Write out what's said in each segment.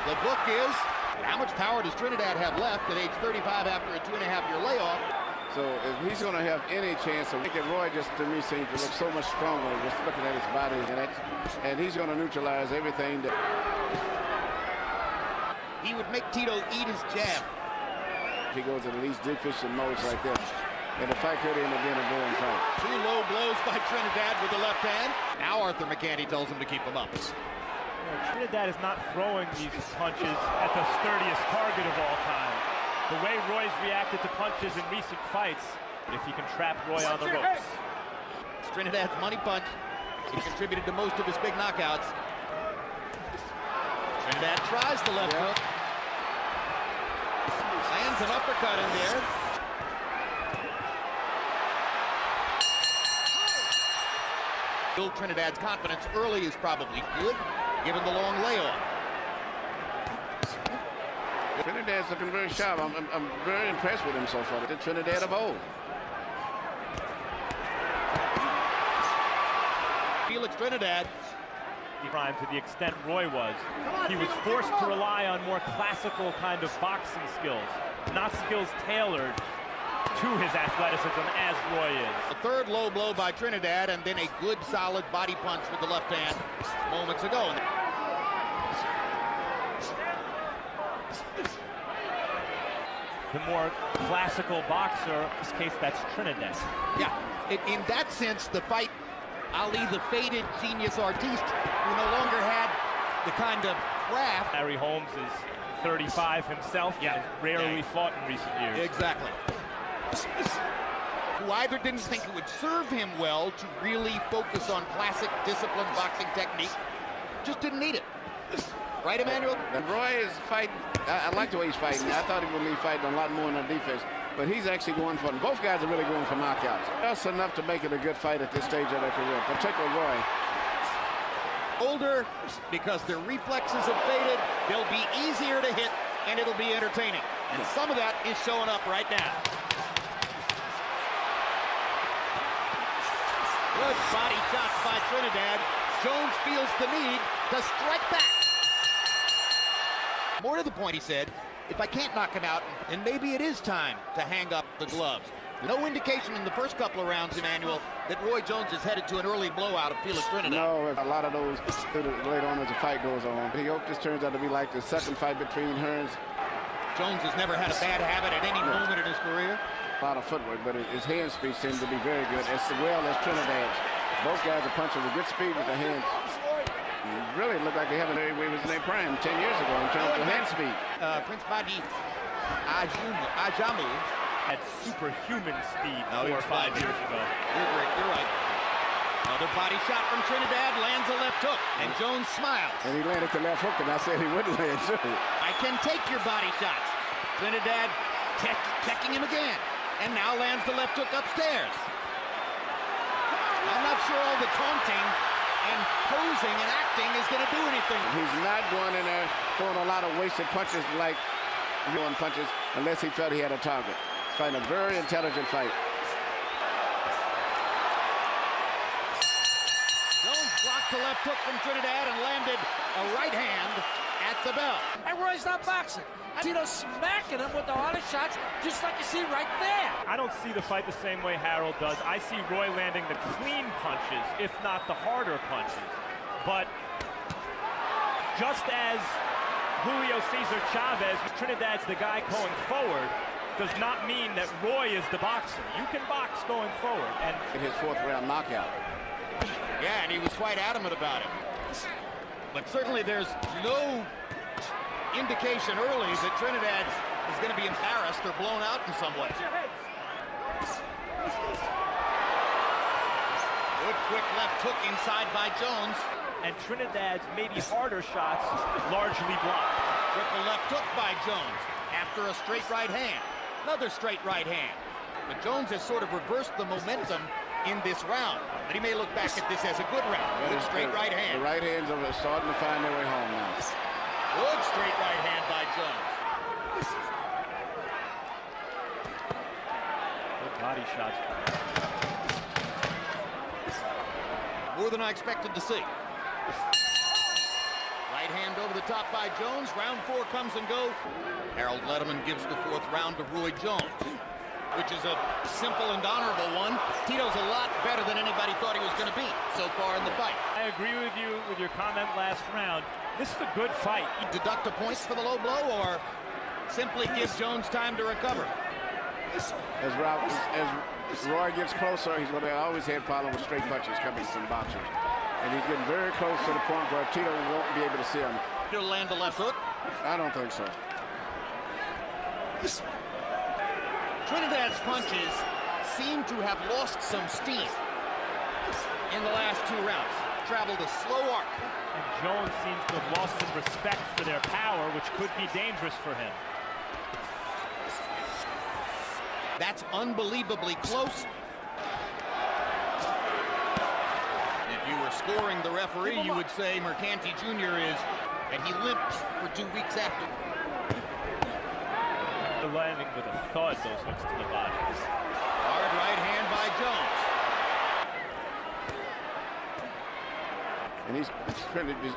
The book is, how much power does Trinidad have left at age 35 after a 2.5-year layoff? So if he's going to have any chance of making Roy, just to me seems to look so much stronger just looking at his body, and he's going to neutralize everything that he would make Tito eat his jab. He goes in these deficient modes like this, and the fight could end up being a boring fight. 2 low blows by Trinidad with the left hand. Now Arthur McCandy tells him to keep him up. Trinidad is not throwing these punches at the sturdiest target of all time. The way Roy's reacted to punches in recent fights, if he can trap Roy on the ropes. It's Trinidad's money punch. He contributed to most of his big knockouts. Trinidad tries the left hook. Lands an uppercut in there. Bill Trinidad's confidence early is probably good, given the long layoff. Trinidad's looking very sharp. I'm very impressed with him so far. The Trinidad of old. Felix Trinidad. Prime to the extent Roy was. He was forced to rely on more classical kind of boxing skills, not skills tailored to his athleticism as Roy is. A third low blow by Trinidad, and then a good solid body punch with the left hand moments ago. The more classical boxer, in this case, that's Trinidad. Yeah, in that sense, the fight, Ali, the faded genius artiste, who no longer had the kind of craft. Larry Holmes is 35 himself, and rarely fought in recent years. Exactly. Who either didn't think it would serve him well to really focus on classic disciplined boxing technique, just didn't need it. Right, Emmanuel? And Roy is fighting. I like the way he's fighting. I thought he would be fighting a lot more on defense, but he's actually going for it. Both guys are really going for knockouts. That's enough to make it a good fight at this stage of their career, particularly Roy. Older, because their reflexes have faded, they'll be easier to hit, and it'll be entertaining. And some of that is showing up right now. Good body shots by Trinidad. Jones feels the need to strike back. More to the point, he said, if I can't knock him out, then maybe it is time to hang up the gloves. No indication in the first couple of rounds, Emmanuel, that Roy Jones is headed to an early blowout of Felix Trinidad. No, a lot of those later on as the fight goes on. He hope this turns out to be like the second fight between Hearns. Jones has never had a bad habit at any moment in his career. A lot of footwork, but his hand speed seems to be very good, as well as Trinidad's. Both guys are punching with good speed with their hands. Really look like they haven't very way was in their prime 10 years ago in terms of hand speed. Prince Badi Ajamu had superhuman speed 4 or 5 years ago. You're right. Another body shot from Trinidad, lands a left hook, and Jones smiles. And he landed the left hook, and I said he wouldn't land too. I can take your body shots. Trinidad checking him again, and now lands the left hook upstairs. I'm not sure all the taunting and posing and acting is going to do anything. He's not going in there throwing a lot of wasted punches like throwing punches unless he felt he had a target. He's fighting a very intelligent fight. Jones blocked the left hook from Trinidad and landed a right hand at the bell. And Roy's not boxing. Tito's smacking him with the hardest shots, just like you see right there. I don't see the fight the same way Harold does. I see Roy landing the clean punches, if not the harder punches. But just as Julio Cesar Chavez, Trinidad's the guy going forward, does not mean that Roy is the boxer. You can box going forward. And in his 4th round knockout. Yeah, and he was quite adamant about it. But certainly there's no indication early that Trinidad is going to be embarrassed or blown out in some way. Good quick left hook inside by Jones. And Trinidad's maybe harder shots largely blocked. Triple left hook by Jones after a straight right hand. Another straight right hand. But Jones has sort of reversed the momentum in this round. But he may look back at this as a good round. Good straight right hand. The right hands are starting to find their way home now. Good straight right hand by Jones. Good body shots. More than I expected to see. Right Right hand over the top by Jones. Round 4 comes and goes. Harold Letterman gives the 4th round to Roy Jones, which is a simple and honorable one. Tito's a lot better than anybody thought he was going to be so far in the fight. I agree with you with your comment last round. This is a good fight. Deduct the points for the low blow or simply give Jones time to recover? As Roy gets closer, he's going to always have problem with straight punches coming from boxers. And he's getting very close to the point where Tito won't be able to see him. He'll land the left hook. I don't think so. Trinidad's punches seem to have lost some steam in the last 2 rounds. Traveled a slow arc. And Jones seems to have lost some respect for their power, which could be dangerous for him. That's unbelievably close. If you were scoring the referee, you would say Merqui Jr. is, and he limped for 2 weeks after. The landing with a thud, those hooks to the body. Hard right hand by Jones. And he's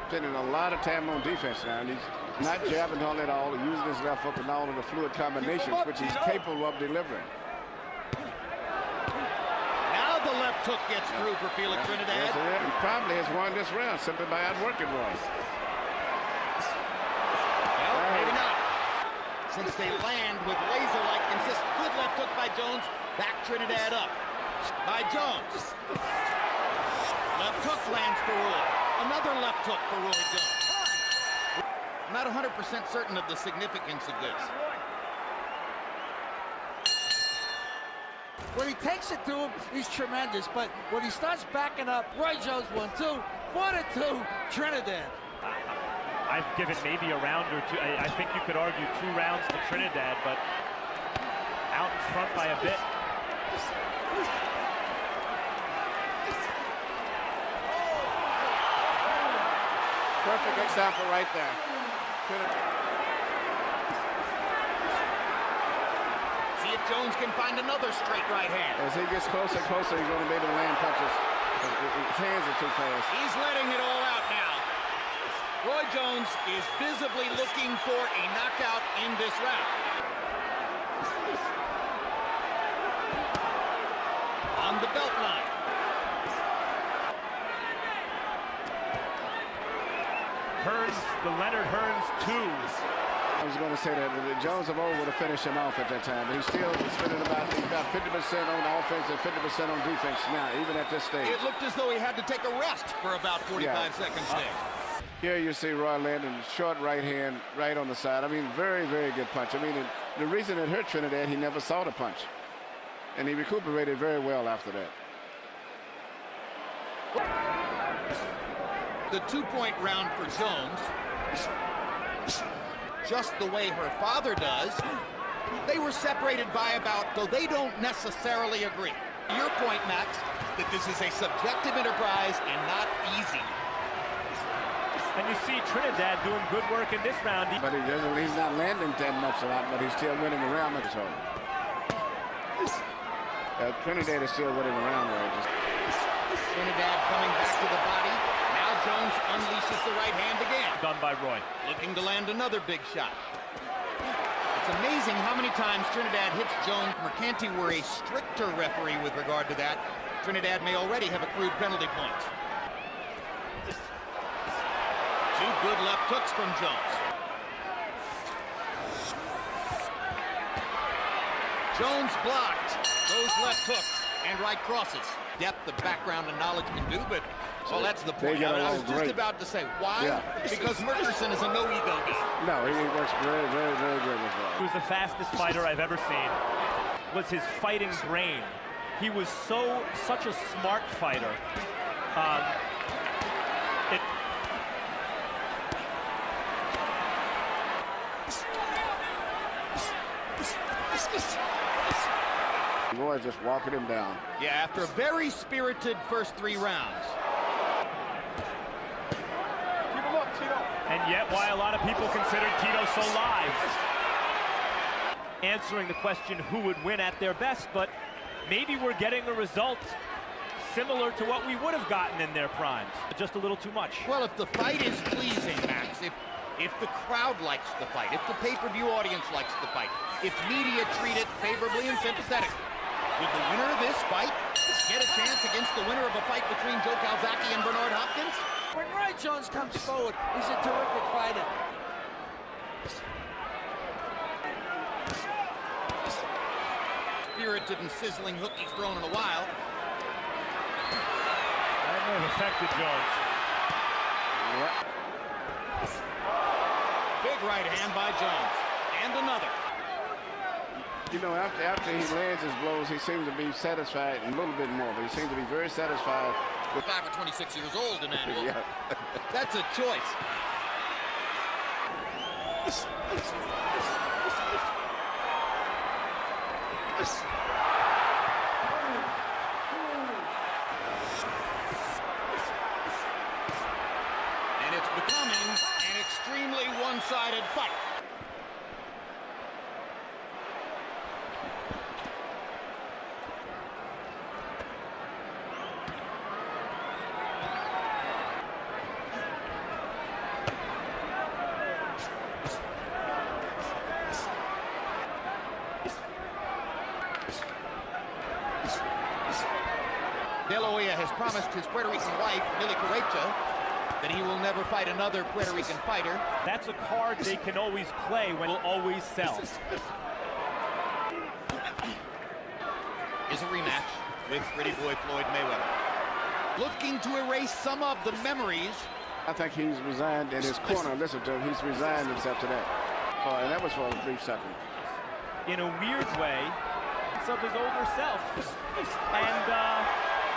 spending a lot of time on defense now, and he's not jabbing all at all, using his left hook and all of the fluid combinations, which he's capable of delivering. Now the left hook gets through for Felix Trinidad. Yes, he probably has won this round simply by outworking Roy. Well, maybe not. Since they land with laser-like consistent. Good left hook by Jones. Back Trinidad up. By Jones. Left hook lands for Roy. Another left hook for Roy Jones. I'm not 100% certain of the significance of this. When he takes it to him, he's tremendous. But when he starts backing up, Roy Jones 1-2, 1-2, Trinidad. I've given maybe a round or 2. I think you could argue 2 rounds to Trinidad, but out in front by a bit. Perfect example right there. See if Jones can find another straight right hand. As he gets closer and closer, he's going to be able to land punches. His hands are too fast. He's letting it all out now. Roy Jones is visibly looking for a knockout in this round. On the belt line. Hearns, the Leonard Hearns 2. I was going to say that Jones of old would have finished him off at that time, but he's still spending about 50% on offense and 50% on defense now, even at this stage. It looked as though he had to take a rest for about 45 seconds there. Here you see Roy landing short right hand right on the side. I mean, very, very good punch. I mean, the reason it hurt Trinidad, he never saw the punch. And he recuperated very well after that. The 2-point round for Jones, just the way her father does. They were separated by about, though they don't necessarily agree. Your point, Max, that this is a subjective enterprise and not easy. And you see Trinidad doing good work in this round. But he's not landing that much a lot, but he's still winning the round. Trinidad is still winning the round. Trinidad coming back to the body. Now Jones unleashes the right hand again. Done by Roy. Looking to land another big shot. It's amazing how many times Trinidad hits Jones. Merqui were a stricter referee with regard to that. Trinidad may already have accrued penalty points. 2 good left hooks from Jones. Jones blocked those left hooks and right crosses. Depth of background and knowledge can do, but well, that's the point. I was just about to say, why? Yeah. Because Merkerson is a no-ego guy. No, he works very, very, very good with that. He was the fastest fighter I've ever seen. Was his fighting brain. He was such a smart fighter. Roy just walking him down. Yeah, after a very spirited first 3 rounds. Keep him up, Tito. And yet, why a lot of people consider Tito so live. Answering the question who would win at their best, but maybe we're getting a result similar to what we would have gotten in their primes. Just a little too much. Well, if the fight is pleasing, Max, if the crowd likes the fight, if the pay-per-view audience likes the fight, if media treat it favorably and sympathetically, would the winner of this fight get a chance against the winner of a fight between Joe Calzaghe and Bernard Hopkins? When Roy Jones comes forward, he's a terrific fighter. Spirited and sizzling hook he's thrown in a while. That may have affected Jones. Yep. Big right hand by Jones. And another. You know, after he lands his blows, he seems to be satisfied a little bit more, but he seems to be very satisfied. 5 or 26 years old, Emmanuel. Yeah. That's a choice. And it's becoming an extremely one-sided fight. De La Hoya has promised his Puerto Rican wife, Millie Correcha, that he will never fight another Puerto Rican fighter. That's a card they can always play when will always sell. Is a rematch with Pretty Boy Floyd Mayweather. Looking to erase some of the memories. I think he's resigned in his corner. Listen to him. He's resigned himself to that. And that was for a brief second. In a weird way, it's of his older self. And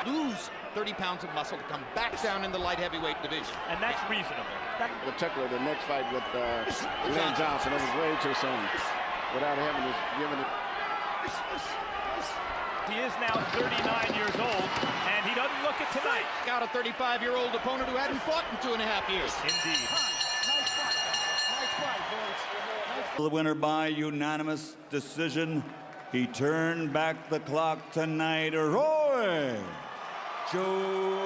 lose 30 pounds of muscle to come back down in the light heavyweight division. and that's reasonable. Particularly the next fight with Glen Johnson, it was way too soon without having to give it. He is now 39 years old, and he doesn't look it tonight. Got a 35-year-old opponent who hadn't fought in 2.5 years. Indeed. The winner by unanimous decision. He turned back the clock tonight, Roy Jones.